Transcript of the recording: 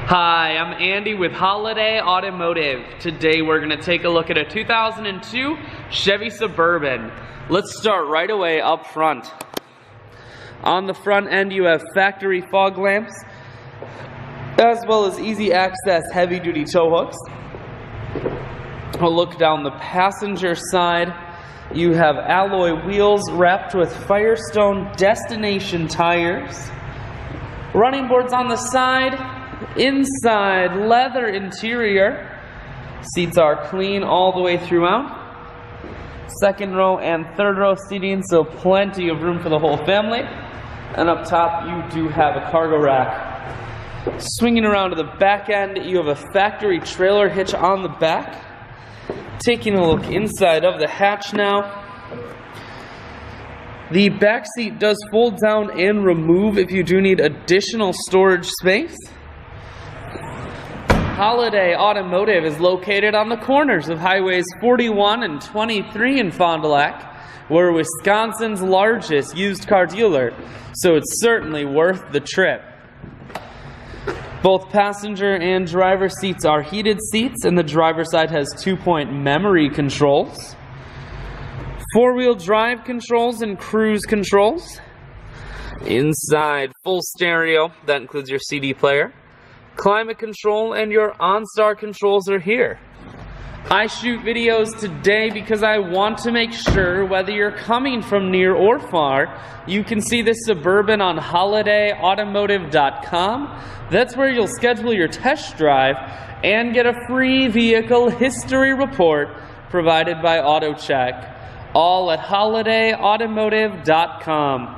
Hi, I'm Andy with Holiday Automotive. Today we're going to take a look at a 2002 Chevy Suburban. Let's start right away up front. On the front end you have factory fog lamps, as well as easy access heavy duty tow hooks. A look down the passenger side. You have alloy wheels wrapped with Firestone Destination tires. Running boards on the side. Inside, leather interior. Seats are clean all the way throughout. Second row and third row seating, so plenty of room for the whole family. And up top, you do have a cargo rack. Swinging around to the back end, you have a factory trailer hitch on the back. Taking a look inside of the hatch now. The back seat does fold down and remove if you do need additional storage space. Holiday Automotive is located on the corners of Highways 41 and 23 in Fond du Lac. We're Wisconsin's largest used car dealer, so it's certainly worth the trip. Both passenger and driver seats are heated seats, and the driver's side has 2-point memory controls. Four-wheel drive controls and cruise controls. Inside, full stereo, that includes your CD player. Climate control and your OnStar controls are here. I shoot videos today because I want to make sure whether you're coming from near or far, you can see this Suburban on holidayautomotive.com. That's where you'll schedule your test drive and get a free vehicle history report provided by AutoCheck. All at holidayautomotive.com.